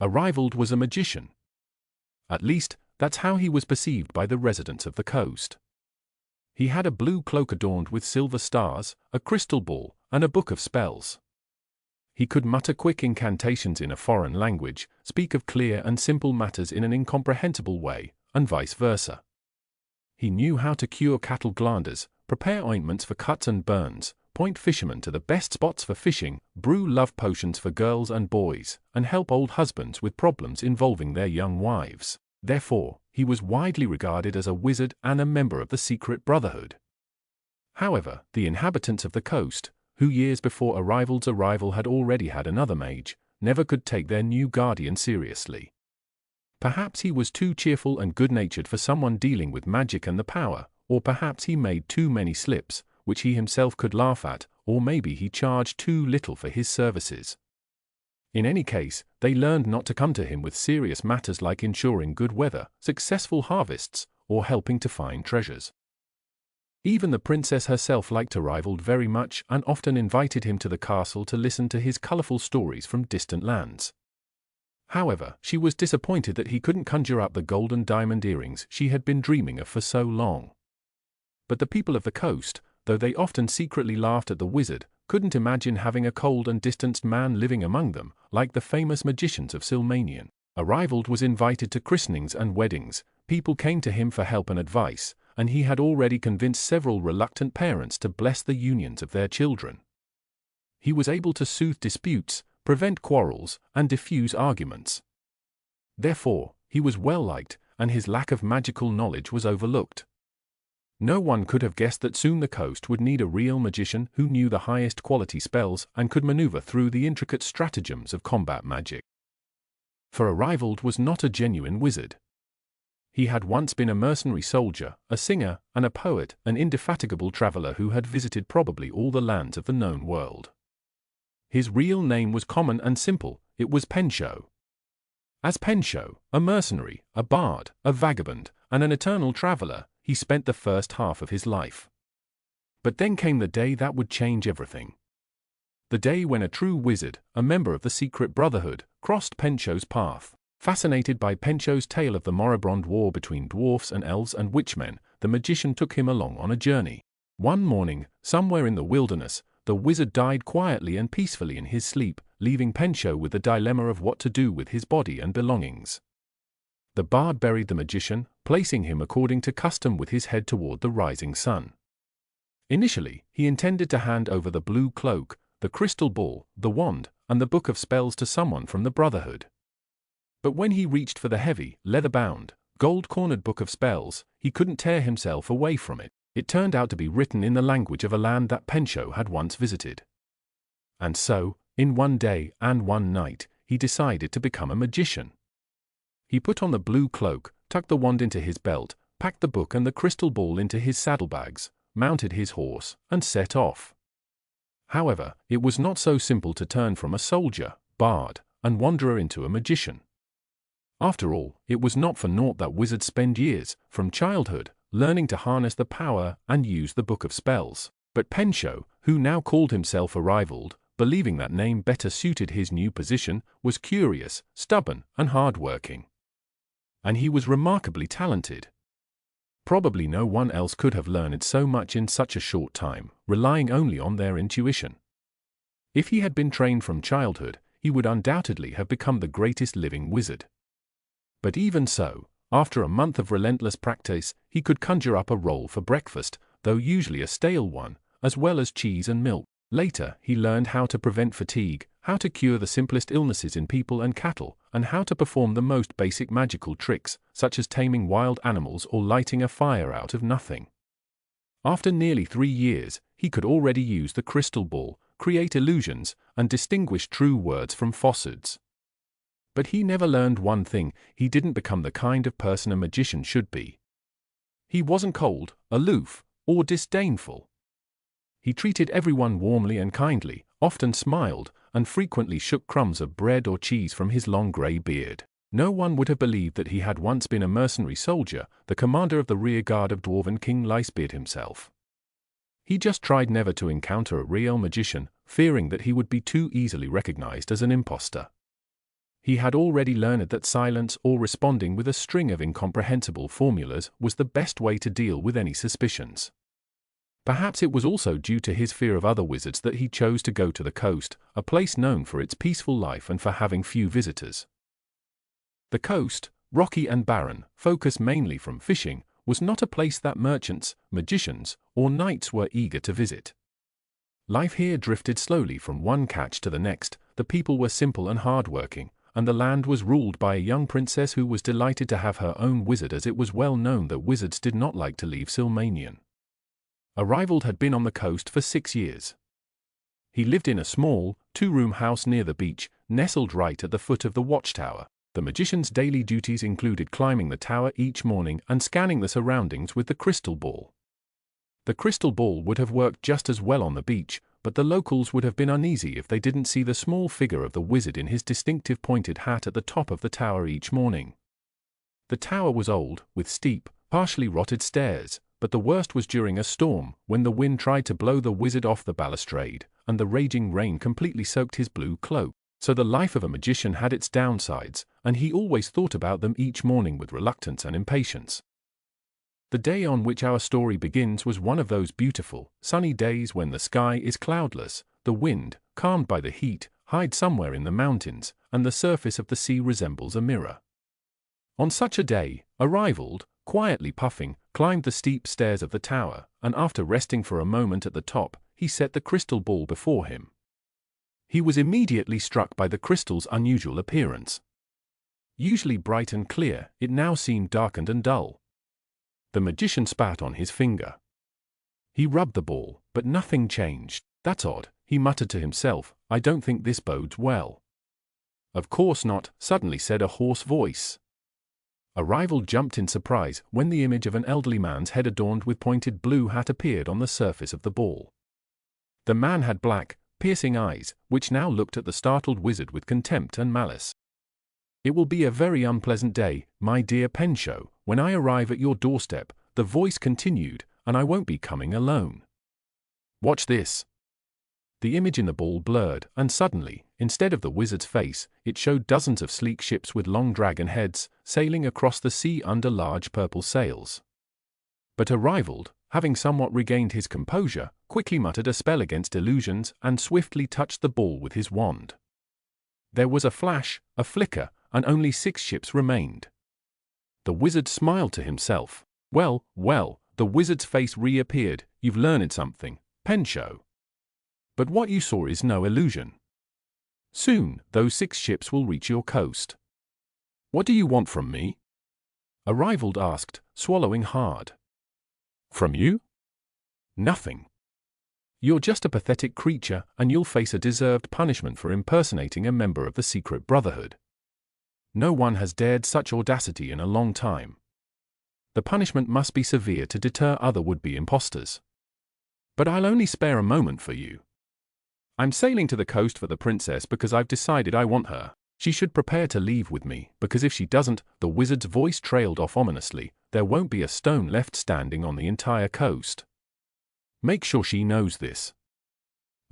Arivald was a magician. At least, that's how he was perceived by the residents of the coast. He had a blue cloak adorned with silver stars, a crystal ball, and a book of spells. He could mutter quick incantations in a foreign language, speak of clear and simple matters in an incomprehensible way, and vice versa. He knew how to cure cattle glanders, prepare ointments for cuts and burns, point fishermen to the best spots for fishing, brew love potions for girls and boys, and help old husbands with problems involving their young wives. Therefore, he was widely regarded as a wizard and a member of the secret brotherhood. However, the inhabitants of the coast, who years before Arivald's arrival had already had another mage, never could take their new guardian seriously. Perhaps he was too cheerful and good-natured for someone dealing with magic and the power, or perhaps he made too many slips, which he himself could laugh at, or maybe he charged too little for his services. In any case, they learned not to come to him with serious matters like ensuring good weather, successful harvests, or helping to find treasures. Even the princess herself liked Arivald very much and often invited him to the castle to listen to his colorful stories from distant lands. However, she was disappointed that he couldn't conjure up the gold and diamond earrings she had been dreaming of for so long. But the people of the coast, though they often secretly laughed at the wizard, couldn't imagine having a cold and distanced man living among them, like the famous magicians of Silmanian. Arivald was invited to christenings and weddings, people came to him for help and advice, and he had already convinced several reluctant parents to bless the unions of their children. He was able to soothe disputes, prevent quarrels, and diffuse arguments. Therefore, he was well liked, and his lack of magical knowledge was overlooked. No one could have guessed that soon the coast would need a real magician who knew the highest quality spells and could maneuver through the intricate stratagems of combat magic. For Arivald was not a genuine wizard. He had once been a mercenary soldier, a singer, and a poet, an indefatigable traveler who had visited probably all the lands of the known world. His real name was common and simple, it was Penshow. As Penshow, a mercenary, a bard, a vagabond, and an eternal traveler, he spent the first half of his life. But then came the day that would change everything. The day when a true wizard, a member of the secret brotherhood, crossed Penshow's path. Fascinated by Penshow's tale of the moribund war between dwarfs and elves and witchmen, the magician took him along on a journey. One morning, somewhere in the wilderness, the wizard died quietly and peacefully in his sleep, leaving Penshow with the dilemma of what to do with his body and belongings. The bard buried the magician, placing him according to custom with his head toward the rising sun. Initially, he intended to hand over the blue cloak, the crystal ball, the wand, and the book of spells to someone from the brotherhood. But when he reached for the heavy, leather-bound, gold-cornered book of spells, he couldn't tear himself away from it. It turned out to be written in the language of a land that Penshow had once visited. And so, in one day and one night, he decided to become a magician. He put on the blue cloak, tucked the wand into his belt, packed the book and the crystal ball into his saddlebags, mounted his horse, and set off. However, it was not so simple to turn from a soldier, bard, and wanderer into a magician. After all, it was not for naught that wizards spend years, from childhood, learning to harness the power and use the book of spells. But Penshow, who now called himself Arivald, believing that name better suited his new position, was curious, stubborn, and hard-working. And he was remarkably talented. Probably no one else could have learned so much in such a short time, relying only on their intuition. If he had been trained from childhood, he would undoubtedly have become the greatest living wizard. But even so, after a month of relentless practice, he could conjure up a roll for breakfast, though usually a stale one, as well as cheese and milk. Later, he learned how to prevent fatigue, how to cure the simplest illnesses in people and cattle, and how to perform the most basic magical tricks, such as taming wild animals or lighting a fire out of nothing. After nearly 3 years, he could already use the crystal ball, create illusions, and distinguish true words from falsehoods. But he never learned one thing: he didn't become the kind of person a magician should be. He wasn't cold, aloof, or disdainful. He treated everyone warmly and kindly, often smiled, and frequently shook crumbs of bread or cheese from his long grey beard. No one would have believed that he had once been a mercenary soldier, the commander of the rear guard of dwarven King Licebeard himself. He just tried never to encounter a real magician, fearing that he would be too easily recognized as an impostor. He had already learned that silence or responding with a string of incomprehensible formulas was the best way to deal with any suspicions. Perhaps it was also due to his fear of other wizards that he chose to go to the coast, a place known for its peaceful life and for having few visitors. The coast, rocky and barren, focused mainly from fishing, was not a place that merchants, magicians, or knights were eager to visit. Life here drifted slowly from one catch to the next, the people were simple and hard-working, and the land was ruled by a young princess who was delighted to have her own wizard, as it was well known that wizards did not like to leave Silmanian. Arivald had been on the coast for 6 years. He lived in a small, 2-room house near the beach, nestled right at the foot of the watchtower. The magician's daily duties included climbing the tower each morning and scanning the surroundings with the crystal ball. The crystal ball would have worked just as well on the beach, but the locals would have been uneasy if they didn't see the small figure of the wizard in his distinctive pointed hat at the top of the tower each morning. The tower was old, with steep, partially rotted stairs, but the worst was during a storm, when the wind tried to blow the wizard off the balustrade, and the raging rain completely soaked his blue cloak. So the life of a magician had its downsides, and he always thought about them each morning with reluctance and impatience. The day on which our story begins was one of those beautiful, sunny days when the sky is cloudless, the wind, calmed by the heat, hides somewhere in the mountains, and the surface of the sea resembles a mirror. On such a day, Arivald, quietly puffing, climbed the steep stairs of the tower, and after resting for a moment at the top, he set the crystal ball before him. He was immediately struck by the crystal's unusual appearance. Usually bright and clear, it now seemed darkened and dull. The magician spat on his finger. He rubbed the ball, but nothing changed. "That's odd," he muttered to himself. "I don't think this bodes well." "Of course not," suddenly said a hoarse voice. Arivald jumped in surprise when the image of an elderly man's head adorned with pointed blue hat appeared on the surface of the ball. The man had black, piercing eyes, which now looked at the startled wizard with contempt and malice. "It will be a very unpleasant day, my dear Penshow, when I arrive at your doorstep," the voice continued, "and I won't be coming alone. Watch this." The image in the ball blurred, and suddenly, instead of the wizard's face, it showed dozens of sleek ships with long dragon heads, sailing across the sea under large purple sails. But Arivald, having somewhat regained his composure, quickly muttered a spell against illusions and swiftly touched the ball with his wand. There was a flash, a flicker, and only 6 ships remained. The wizard smiled to himself. "Well, well," the wizard's face reappeared, "you've learned something, Penshow. But what you saw is no illusion. Soon, those 6 ships will reach your coast." "What do you want from me?" Arivald asked, swallowing hard. "From you? Nothing. You're just a pathetic creature, and you'll face a deserved punishment for impersonating a member of the secret brotherhood. No one has dared such audacity in a long time. The punishment must be severe to deter other would-be impostors. But I'll only spare a moment for you. I'm sailing to the coast for the princess because I've decided I want her. She should prepare to leave with me, because if she doesn't," the wizard's voice trailed off ominously, "there won't be a stone left standing on the entire coast. Make sure she knows this."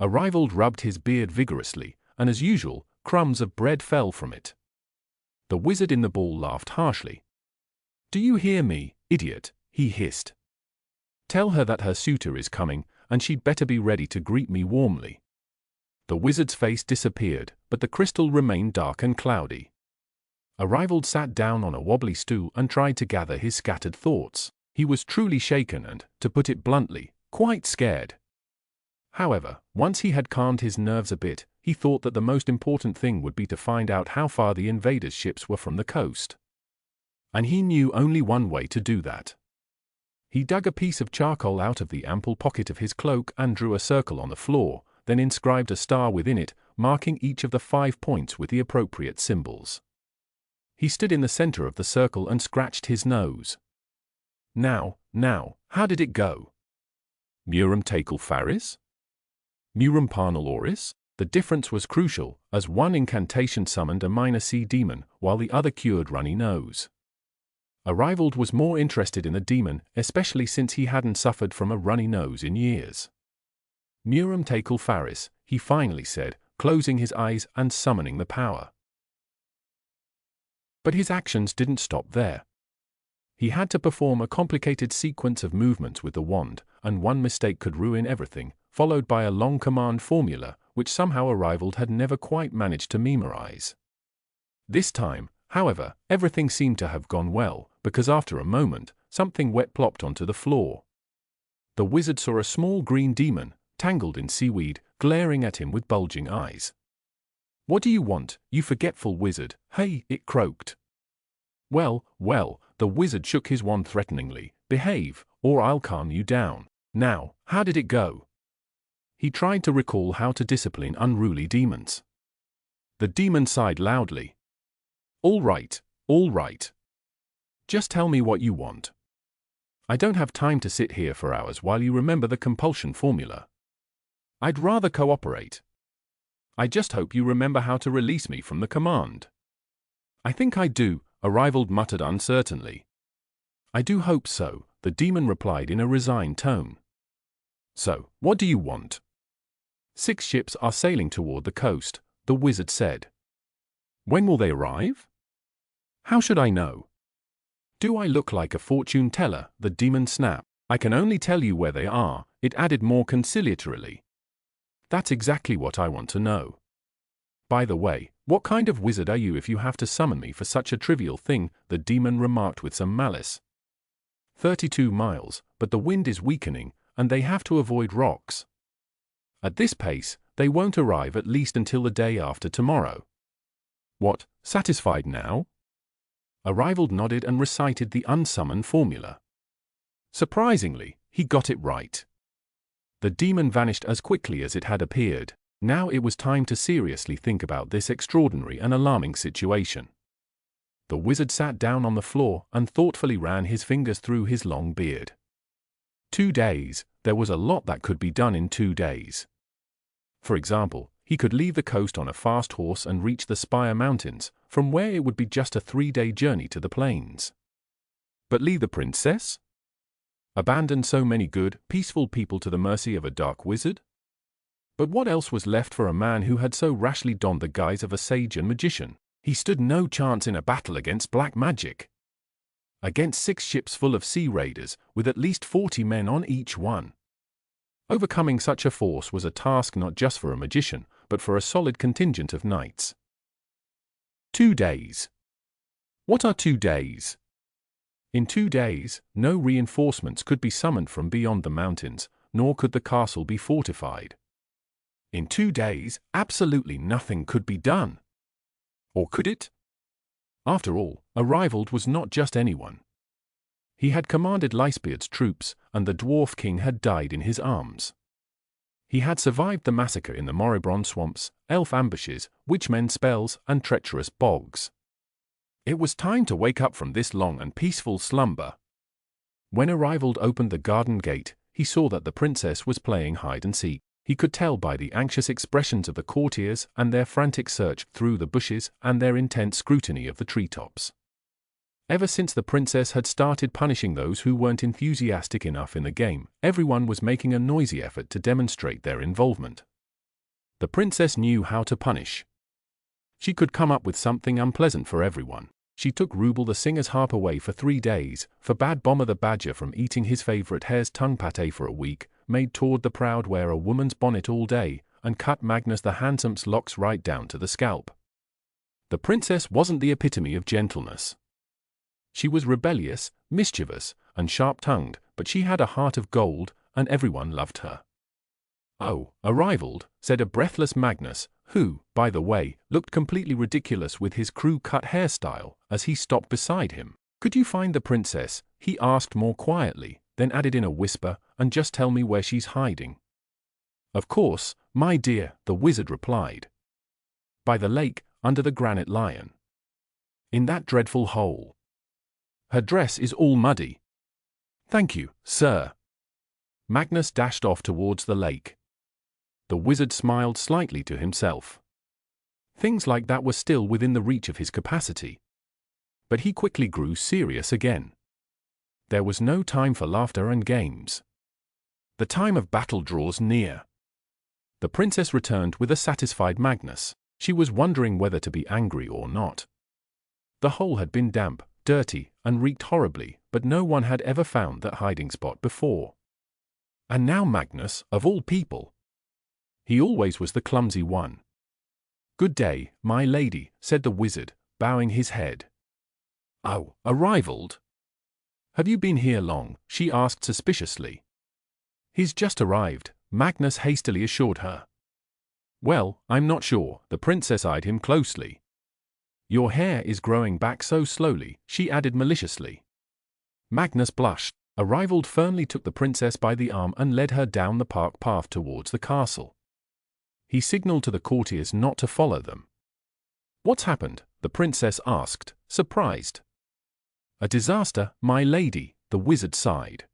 Arivald rubbed his beard vigorously, and as usual, crumbs of bread fell from it. The wizard in the ball laughed harshly. "Do you hear me, idiot?" he hissed. "Tell her that her suitor is coming, and she'd better be ready to greet me warmly." The wizard's face disappeared, but the crystal remained dark and cloudy. Arivald sat down on a wobbly stool and tried to gather his scattered thoughts. He was truly shaken and, to put it bluntly, quite scared. However, once he had calmed his nerves a bit, he thought that the most important thing would be to find out how far the invaders' ships were from the coast. And he knew only one way to do that. He dug a piece of charcoal out of the ample pocket of his cloak and drew a circle on the floor, then inscribed a star within it, marking each of the 5 points with the appropriate symbols. He stood in the center of the circle and scratched his nose. Now, how did it go? Muram Takel Faris? Muram Parnal Oris? The difference was crucial, as one incantation summoned a minor sea demon, while the other cured runny nose. Arivald was more interested in the demon, especially since he hadn't suffered from a runny nose in years. Muram Takel Faris, he finally said, closing his eyes and summoning the power. But his actions didn't stop there. He had to perform a complicated sequence of movements with the wand, and one mistake could ruin everything, followed by a long command formula, which somehow Arivald had never quite managed to memorize. This time, however, everything seemed to have gone well, because after a moment, something wet plopped onto the floor. The wizard saw a small green demon, tangled in seaweed, glaring at him with bulging eyes. "What do you want, you forgetful wizard?" "Hey," it croaked. Well, the wizard shook his wand threateningly. "Behave, or I'll calm you down." Now, how did it go? He tried to recall how to discipline unruly demons. The demon sighed loudly. All right. Just tell me what you want. I don't have time to sit here for hours while you remember the compulsion formula. I'd rather cooperate. I just hope you remember how to release me from the command." "I think I do," Arivald muttered uncertainly. "I do hope so," the demon replied in a resigned tone. "So, what do you want?" "6 ships are sailing toward the coast," the wizard said. "When will they arrive?" "How should I know?" "Do I look like a fortune teller?" the demon snapped. "I can only tell you where they are," it added more conciliatorily. "That's exactly what I want to know. By the way, what kind of wizard are you if you have to summon me for such a trivial thing?" the demon remarked with some malice. 32 miles, but the wind is weakening, and they have to avoid rocks. At this pace, they won't arrive at least until the day after tomorrow." "What, satisfied now?" Arivald nodded and recited the unsummoned formula. Surprisingly, he got it right. The demon vanished as quickly as it had appeared. Now it was time to seriously think about this extraordinary and alarming situation. The wizard sat down on the floor and thoughtfully ran his fingers through his long beard. 2 days, there was a lot that could be done in 2 days. For example, he could leave the coast on a fast horse and reach the Spire Mountains, from where it would be just a 3-day journey to the plains. But leave the princess? Abandon so many good, peaceful people to the mercy of a dark wizard? But what else was left for a man who had so rashly donned the guise of a sage and magician? He stood no chance in a battle against black magic. Against 6 ships full of sea raiders, with at least 40 men on each one. Overcoming such a force was a task not just for a magician, but for a solid contingent of knights. 2 days. What are 2 days? In 2 days, no reinforcements could be summoned from beyond the mountains, nor could the castle be fortified. In 2 days, absolutely nothing could be done. Or could it? After all, Arivald was not just anyone. He had commanded Licebeard's troops, and the dwarf king had died in his arms. He had survived the massacre in the Moribron swamps, elf ambushes, witchmen spells, and treacherous bogs. It was time to wake up from this long and peaceful slumber. When Arivald opened the garden gate, he saw that the princess was playing hide-and-seek. He could tell by the anxious expressions of the courtiers and their frantic search through the bushes and their intense scrutiny of the treetops. Ever since the princess had started punishing those who weren't enthusiastic enough in the game, everyone was making a noisy effort to demonstrate their involvement. The princess knew how to punish. She could come up with something unpleasant for everyone. She took Ruble the singer's harp away for 3 days, forbade Bomber the badger from eating his favorite hare's tongue pâté for a week, made Tord the proud wear a woman's bonnet all day, and cut Magnus the handsome's locks right down to the scalp. The princess wasn't the epitome of gentleness. She was rebellious, mischievous, and sharp-tongued, but she had a heart of gold, and everyone loved her. "Oh, Arivald," said a breathless Magnus, who, by the way, looked completely ridiculous with his crew-cut hairstyle, as he stopped beside him. "Could you find the princess?" he asked more quietly, then added in a whisper, "and just tell me where she's hiding." "Of course, my dear," the wizard replied. "By the lake, under the granite lion. In that dreadful hole. Her dress is all muddy." "Thank you, sir." Magnus dashed off towards the lake. The wizard smiled slightly to himself. Things like that were still within the reach of his capacity. But he quickly grew serious again. There was no time for laughter and games. The time of battle draws near. The princess returned with a satisfied Magnus. She was wondering whether to be angry or not. The hole had been damp, dirty, and reeked horribly, but no one had ever found that hiding spot before. And now Magnus, of all people. He always was the clumsy one. "Good day, my lady," said the wizard, bowing his head. "Oh, Arivald? Have you been here long?" she asked suspiciously. "He's just arrived," Magnus hastily assured her. "Well, I'm not sure," the princess eyed him closely. "Your hair is growing back so slowly," she added maliciously. Magnus blushed. Arivald firmly took the princess by the arm and led her down the park path towards the castle. He signaled to the courtiers not to follow them. "What's happened?" the princess asked, surprised. "A disaster, my lady," the wizard sighed.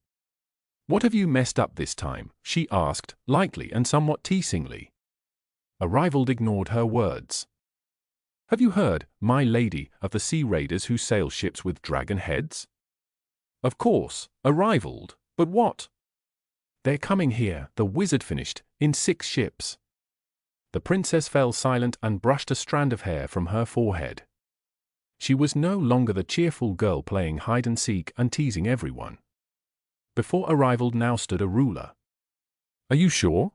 "What have you messed up this time?" she asked, lightly and somewhat teasingly. Arivald ignored her words. "Have you heard, my lady, of the sea raiders who sail ships with dragon heads?" "Of course, Arivald, but what?" "They're coming here," the wizard finished, "in 6 ships." The princess fell silent and brushed a strand of hair from her forehead. She was no longer the cheerful girl playing hide-and-seek and teasing everyone. Before Arivald now stood a ruler. "Are you sure?"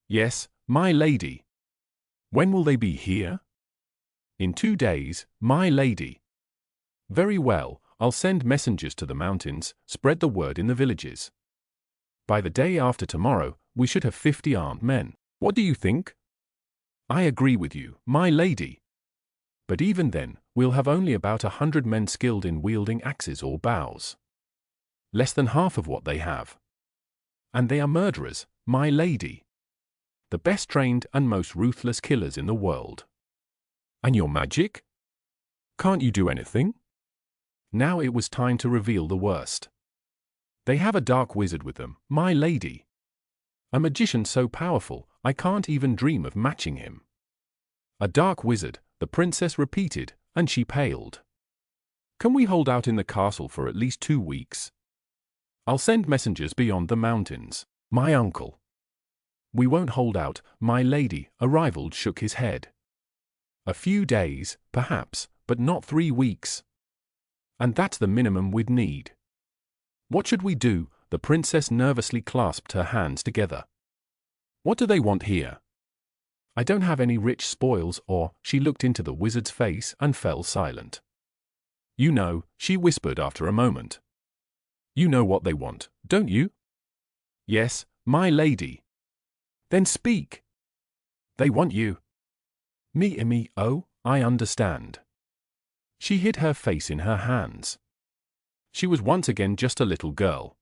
"Yes, my lady." "When will they be here?" "In 2 days, my lady." "Very well, I'll send messengers to the mountains, spread the word in the villages. By the day after tomorrow, we should have 50 armed men. What do you think?" "I agree with you, my lady. But even then, we'll have only about 100 men skilled in wielding axes or bows. Less than half of what they have. And they are murderers, my lady. The best trained and most ruthless killers in the world." "And your magic? Can't you do anything?" Now it was time to reveal the worst. "They have a dark wizard with them, my lady. A magician so powerful, I can't even dream of matching him." "A dark wizard," the princess repeated, and she paled. "Can we hold out in the castle for at least 2 weeks? I'll send messengers beyond the mountains, my uncle." "We won't hold out, my lady," Arivald shook his head. "A few days, perhaps, but not 3 weeks. And that's the minimum we'd need." "What should we do?" The princess nervously clasped her hands together. "What do they want here?" "I don't have any rich spoils or—" She looked into the wizard's face and fell silent. "You know," she whispered after a moment. "You know what they want, don't you?" "Yes, my lady." "Then speak." "They want you." Me, oh, I understand." She hid her face in her hands. She was once again just a little girl.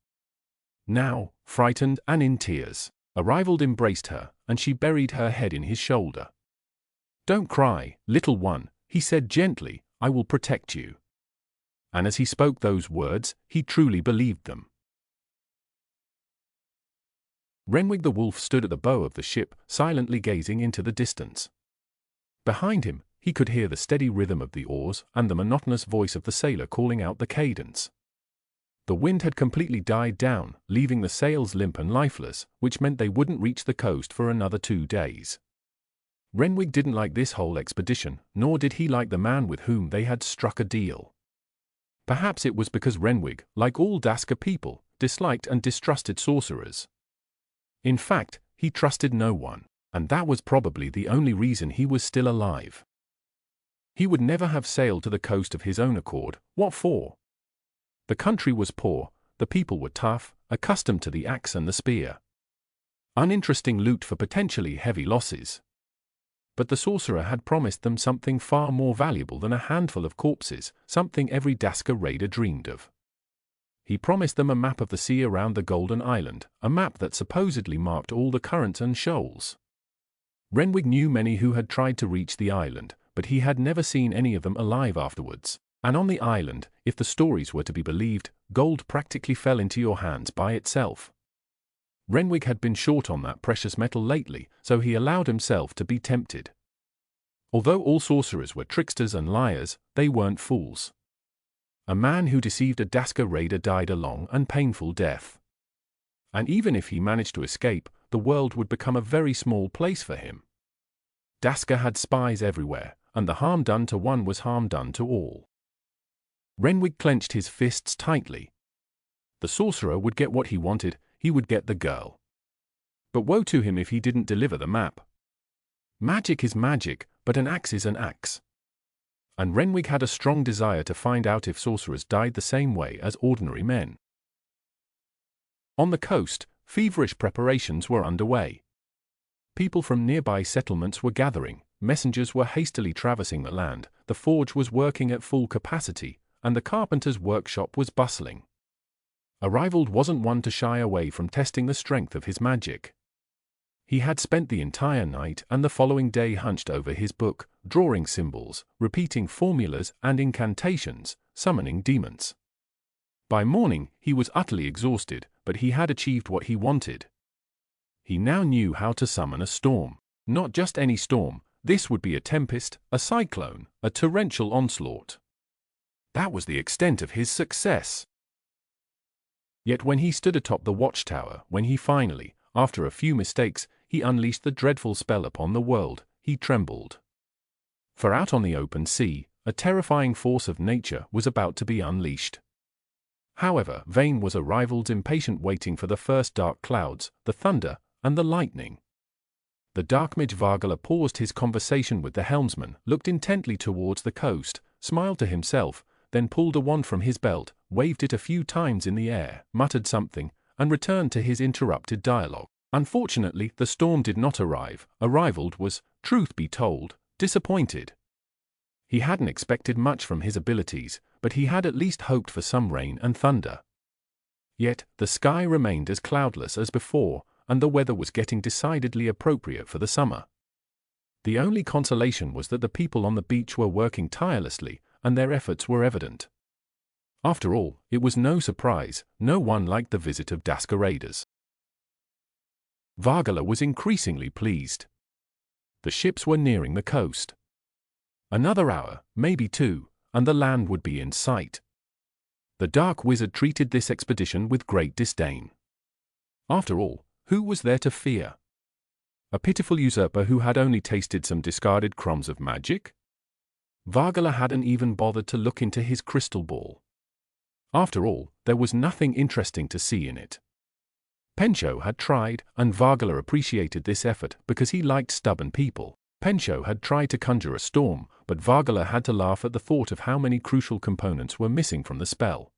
Now, frightened and in tears, Arivald embraced her, and she buried her head in his shoulder. "Don't cry, little one," he said gently, "I will protect you." And as he spoke those words, he truly believed them. Renwick the wolf stood at the bow of the ship, silently gazing into the distance. Behind him, he could hear the steady rhythm of the oars and the monotonous voice of the sailor calling out the cadence. The wind had completely died down, leaving the sails limp and lifeless, which meant they wouldn't reach the coast for another 2 days. Renwick didn't like this whole expedition, nor did he like the man with whom they had struck a deal. Perhaps it was because Renwick, like all Daska people, disliked and distrusted sorcerers. In fact, he trusted no one, and that was probably the only reason he was still alive. He would never have sailed to the coast of his own accord. What for? The country was poor, the people were tough, accustomed to the axe and the spear. Uninteresting loot for potentially heavy losses. But the sorcerer had promised them something far more valuable than a handful of corpses, something every Daska raider dreamed of. He promised them a map of the sea around the Golden Island, a map that supposedly marked all the currents and shoals. Renwick knew many who had tried to reach the island, but he had never seen any of them alive afterwards. And on the island, if the stories were to be believed, gold practically fell into your hands by itself. Renwick had been short on that precious metal lately, so he allowed himself to be tempted. Although all sorcerers were tricksters and liars, they weren't fools. A man who deceived a Daska raider died a long and painful death. And even if he managed to escape, the world would become a very small place for him. Daska had spies everywhere, and the harm done to one was harm done to all. Renwick clenched his fists tightly. The sorcerer would get what he wanted, he would get the girl. But woe to him if he didn't deliver the map. Magic is magic, but an axe is an axe. And Renwick had a strong desire to find out if sorcerers died the same way as ordinary men. On the coast, feverish preparations were underway. People from nearby settlements were gathering, messengers were hastily traversing the land, the forge was working at full capacity, and the carpenter's workshop was bustling. Arivald wasn't one to shy away from testing the strength of his magic. He had spent the entire night and the following day hunched over his book, drawing symbols, repeating formulas and incantations, summoning demons. By morning, he was utterly exhausted, but he had achieved what he wanted. He now knew how to summon a storm. Not just any storm, this would be a tempest, a cyclone, a torrential onslaught. That was the extent of his success. Yet when he stood atop the watchtower, when he finally, after a few mistakes, he unleashed the dreadful spell upon the world, he trembled. For out on the open sea, a terrifying force of nature was about to be unleashed. However, vain was Arivald's impatient waiting for the first dark clouds, the thunder, and the lightning. The dark mage Vargala paused his conversation with the helmsman, looked intently towards the coast, smiled to himself, then pulled a wand from his belt, waved it a few times in the air, muttered something, and returned to his interrupted dialogue. Unfortunately, the storm did not arrive. Arivald was, truth be told, disappointed. He hadn't expected much from his abilities, but he had at least hoped for some rain and thunder. Yet, the sky remained as cloudless as before, and the weather was getting decidedly appropriate for the summer. The only consolation was that the people on the beach were working tirelessly, and their efforts were evident. After all, it was no surprise, no one liked the visit of Daska raiders. Vargala was increasingly pleased. The ships were nearing the coast. Another hour, maybe two, and the land would be in sight. The dark wizard treated this expedition with great disdain. After all, who was there to fear? A pitiful usurper who had only tasted some discarded crumbs of magic? Vargala hadn't even bothered to look into his crystal ball. After all, there was nothing interesting to see in it. Pencho had tried, and Vargala appreciated this effort because he liked stubborn people. Pencho had tried to conjure a storm, but Vargala had to laugh at the thought of how many crucial components were missing from the spell.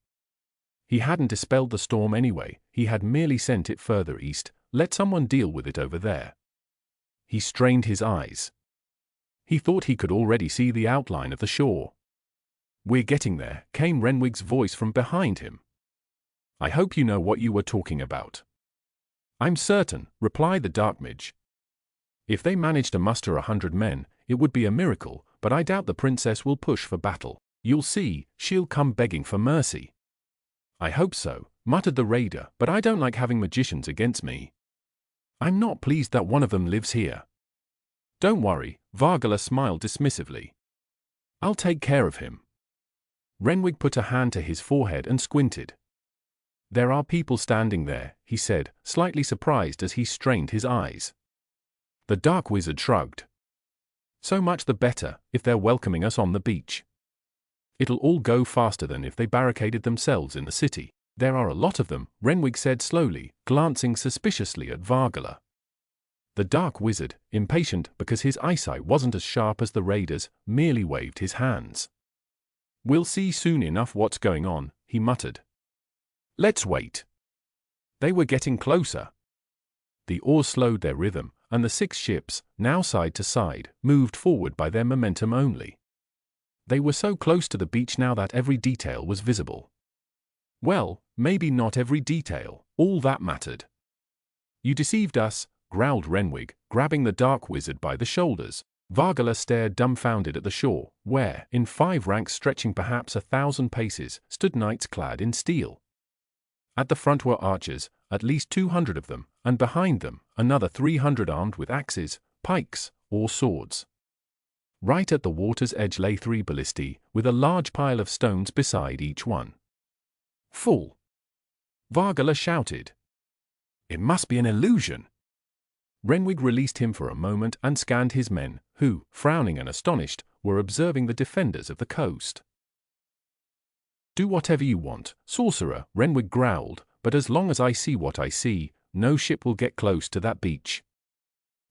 He hadn't dispelled the storm anyway, he had merely sent it further east, let someone deal with it over there. He strained his eyes. He thought he could already see the outline of the shore. "We're getting there," came Renwick's voice from behind him. "I hope you know what you were talking about." "I'm certain," replied the dark mage. "If they manage to muster 100 men, it would be a miracle, but I doubt the princess will push for battle. You'll see, she'll come begging for mercy." "I hope so," muttered the raider, "but I don't like having magicians against me. I'm not pleased that one of them lives here." "Don't worry," Vargala smiled dismissively. "I'll take care of him." Renwick put a hand to his forehead and squinted. "There are people standing there," he said, slightly surprised as he strained his eyes. The dark wizard shrugged. "So much the better, if they're welcoming us on the beach. It'll all go faster than if they barricaded themselves in the city." "There are a lot of them," Renwick said slowly, glancing suspiciously at Vargala. The dark wizard, impatient because his eyesight wasn't as sharp as the raiders, merely waved his hands. "We'll see soon enough what's going on," he muttered. "Let's wait." They were getting closer. The oars slowed their rhythm, and the 6 ships, now side to side, moved forward by their momentum only. They were so close to the beach now that every detail was visible. Well, maybe not every detail, all that mattered. "You deceived us," growled Renwick, grabbing the dark wizard by the shoulders. Vargala stared dumbfounded at the shore, where, in 5 ranks stretching perhaps 1,000 paces, stood knights clad in steel. At the front were archers, at least 200 of them, and behind them, another 300 armed with axes, pikes, or swords. Right at the water's edge lay 3 ballistae, with a large pile of stones beside each one. "Full!" Vargala shouted. "It must be an illusion." Renwig released him for a moment and scanned his men, who, frowning and astonished, were observing the defenders of the coast. "Do whatever you want, sorcerer," Renwig growled, "but as long as I see what I see, no ship will get close to that beach."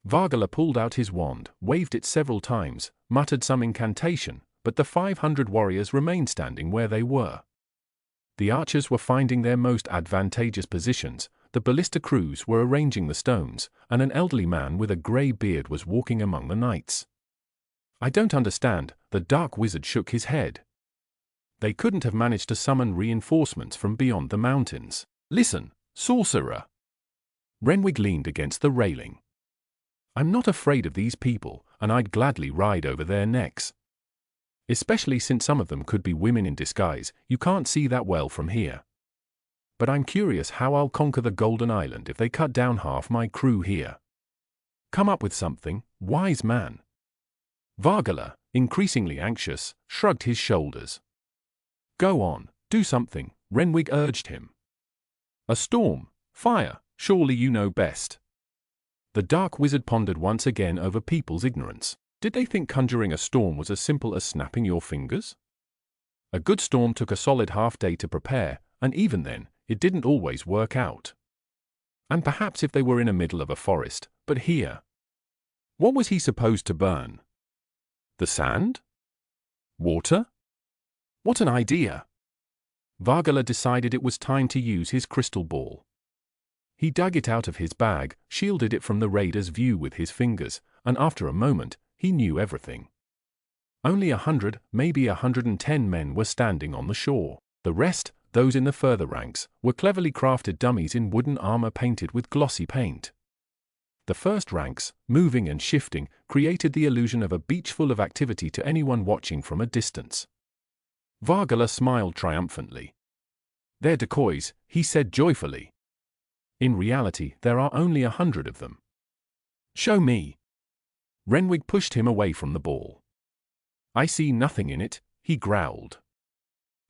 Vargala pulled out his wand, waved it several times, muttered some incantation, but the 500 warriors remained standing where they were. The archers were finding their most advantageous positions, the ballista crews were arranging the stones, and an elderly man with a grey beard was walking among the knights. "I don't understand," the dark wizard shook his head. "They couldn't have managed to summon reinforcements from beyond the mountains. Listen, sorcerer." Renwig leaned against the railing. "I'm not afraid of these people, and I'd gladly ride over their necks. Especially since some of them could be women in disguise, you can't see that well from here. But I'm curious how I'll conquer the Golden Island if they cut down half my crew here. Come up with something, wise man." Vargala, increasingly anxious, shrugged his shoulders. "Go on, do something," Renwig urged him. "A storm, fire, surely you know best." The dark wizard pondered once again over people's ignorance. Did they think conjuring a storm was as simple as snapping your fingers? A good storm took a solid half-day to prepare, and even then, it didn't always work out. And perhaps if they were in the middle of a forest, but here. What was he supposed to burn? The sand? Water? What an idea! Vargala decided it was time to use his crystal ball. He dug it out of his bag, shielded it from the raider's view with his fingers, and after a moment, he knew everything. Only 100, maybe 110 men were standing on the shore. The rest, those in the further ranks, were cleverly crafted dummies in wooden armor painted with glossy paint. The first ranks, moving and shifting, created the illusion of a beach full of activity to anyone watching from a distance. Vargala smiled triumphantly. "They're decoys," he said joyfully. "In reality, there are only 100 of them." "Show me." Renwig pushed him away from the ball. "I see nothing in it," he growled.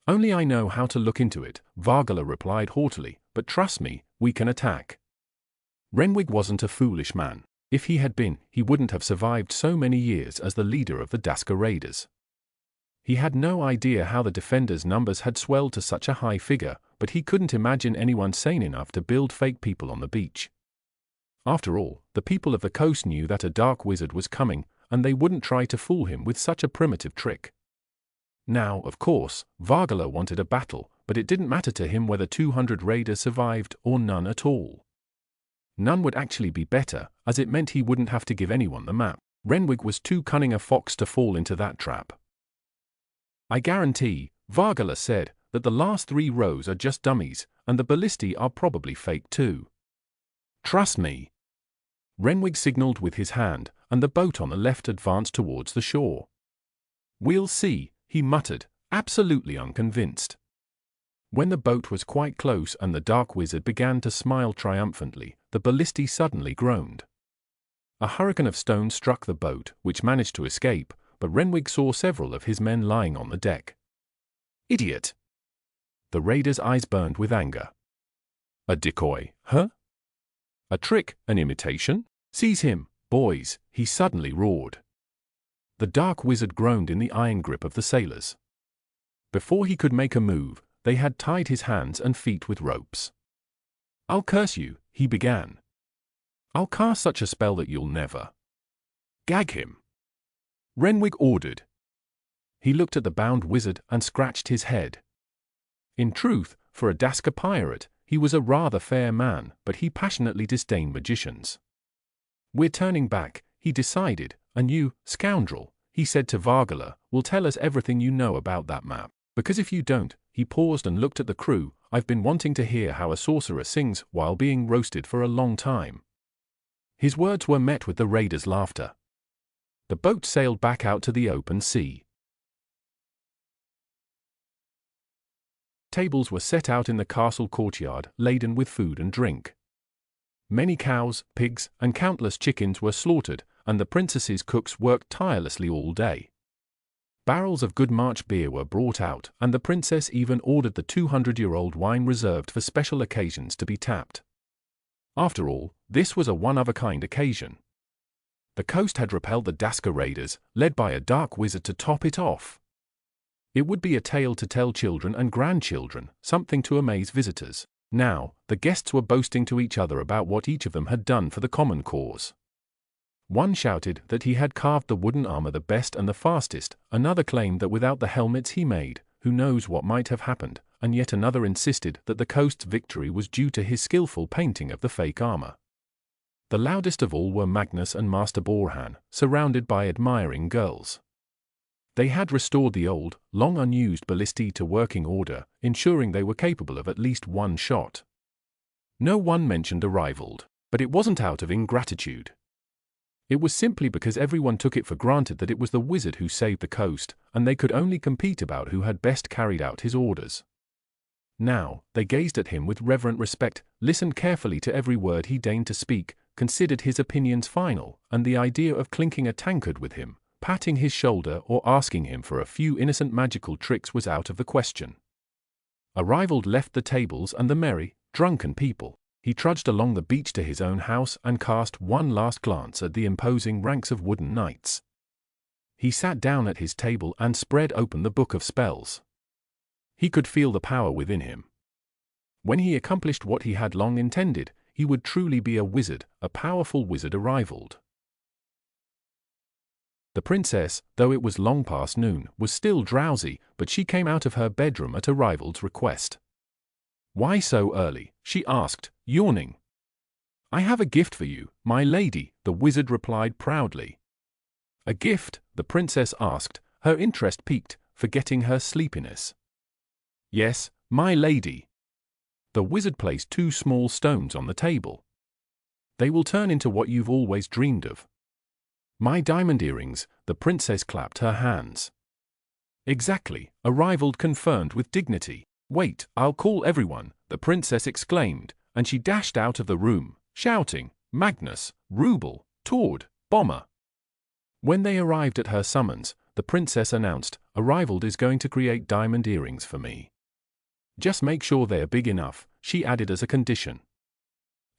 "Only I know how to look into it," Vargala replied haughtily, "but trust me, we can attack." Renwig wasn't a foolish man. If he had been, he wouldn't have survived so many years as the leader of the Daska raiders. He had no idea how the defenders' numbers had swelled to such a high figure, but he couldn't imagine anyone sane enough to build fake people on the beach. After all, the people of the coast knew that a dark wizard was coming, and they wouldn't try to fool him with such a primitive trick. Now, of course, Vargala wanted a battle, but it didn't matter to him whether 200 raiders survived or none at all. None would actually be better, as it meant he wouldn't have to give anyone the map. Renwig was too cunning a fox to fall into that trap. "I guarantee," Vargala said, "that the last 3 rows are just dummies, and the ballistae are probably fake too. Trust me." Renwig signaled with his hand, and the boat on the left advanced towards the shore. "We'll see," he muttered, absolutely unconvinced. When the boat was quite close and the dark wizard began to smile triumphantly, the ballistae suddenly groaned. A hurricane of stones struck the boat, which managed to escape, but Renwig saw several of his men lying on the deck. "Idiot!" The raider's eyes burned with anger. "A decoy, huh? A trick, an imitation? Seize him, boys," he suddenly roared. The dark wizard groaned in the iron grip of the sailors. Before he could make a move, they had tied his hands and feet with ropes. "I'll curse you," he began. "I'll cast such a spell that you'll never—" "Gag him," Renwig ordered. He looked at the bound wizard and scratched his head. In truth, for a Daska pirate, he was a rather fair man, but he passionately disdained magicians. "We're turning back," he decided, "and you, scoundrel," he said to Vargala, "will tell us everything you know about that map. Because if you don't," he paused and looked at the crew, "I've been wanting to hear how a sorcerer sings while being roasted for a long time." His words were met with the raiders' laughter. The boat sailed back out to the open sea. Tables were set out in the castle courtyard, laden with food and drink. Many cows, pigs, and countless chickens were slaughtered, and the princess's cooks worked tirelessly all day. Barrels of good March beer were brought out, and the princess even ordered the 200-year-old wine reserved for special occasions to be tapped. After all, this was a one-of-a-kind occasion. The coast had repelled the Daska raiders, led by a dark wizard to top it off. It would be a tale to tell children and grandchildren, something to amaze visitors. Now, the guests were boasting to each other about what each of them had done for the common cause. One shouted that he had carved the wooden armor the best and the fastest, another claimed that without the helmets he made, who knows what might have happened, and yet another insisted that the coast's victory was due to his skillful painting of the fake armor. The loudest of all were Magnus and Master Borhan, surrounded by admiring girls. They had restored the old, long-unused ballista to working order, ensuring they were capable of at least one shot. No one mentioned Arivald, but it wasn't out of ingratitude. It was simply because everyone took it for granted that it was the wizard who saved the coast, and they could only compete about who had best carried out his orders. Now, they gazed at him with reverent respect, listened carefully to every word he deigned to speak, considered his opinions final, and the idea of clinking a tankard with him, patting his shoulder or asking him for a few innocent magical tricks was out of the question. Arivald left the tables and the merry, drunken people. He trudged along the beach to his own house and cast one last glance at the imposing ranks of wooden knights. He sat down at his table and spread open the book of spells. He could feel the power within him. When he accomplished what he had long intended, he would truly be a wizard, a powerful wizard Arivald. The princess, though it was long past noon, was still drowsy, but she came out of her bedroom at Arivald's request. "Why so early?" she asked, yawning. "I have a gift for you, my lady," the wizard replied proudly. "A gift?" the princess asked, her interest piqued, forgetting her sleepiness. "Yes, my lady." The wizard placed 2 small stones on the table. "They will turn into what you've always dreamed of." "My diamond earrings," the princess clapped her hands. "Exactly," Arivald confirmed with dignity. "Wait, I'll call everyone," the princess exclaimed, and she dashed out of the room, shouting, "Magnus, Rubel, Tord, Bomber." When they arrived at her summons, the princess announced, "Arivald is going to create diamond earrings for me. Just make sure they're big enough," she added as a condition.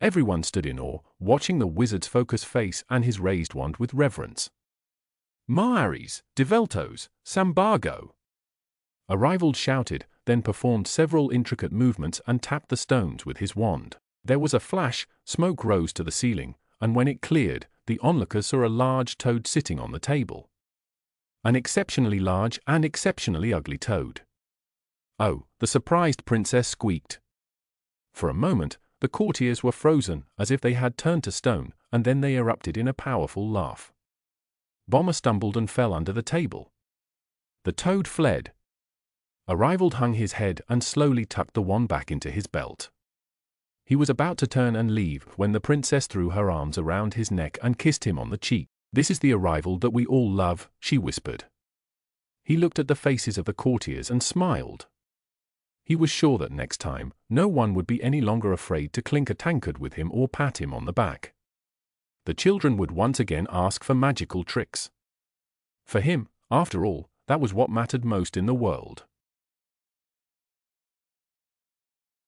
Everyone stood in awe, watching the wizard's focused face and his raised wand with reverence. "Maaris, Develtos, Sambago!" Arivald shouted, then performed several intricate movements and tapped the stones with his wand. There was a flash, smoke rose to the ceiling, and when it cleared, the onlookers saw a large toad sitting on the table. An exceptionally large and exceptionally ugly toad. "Oh," the surprised princess squeaked. For a moment, the courtiers were frozen, as if they had turned to stone, and then they erupted in a powerful laugh. Bomber stumbled and fell under the table. The toad fled. Arivald hung his head and slowly tucked the wand back into his belt. He was about to turn and leave when the princess threw her arms around his neck and kissed him on the cheek. "This is the Arivald that we all love," she whispered. He looked at the faces of the courtiers and smiled. He was sure that next time, no one would be any longer afraid to clink a tankard with him or pat him on the back. The children would once again ask for magical tricks. For him, after all, that was what mattered most in the world.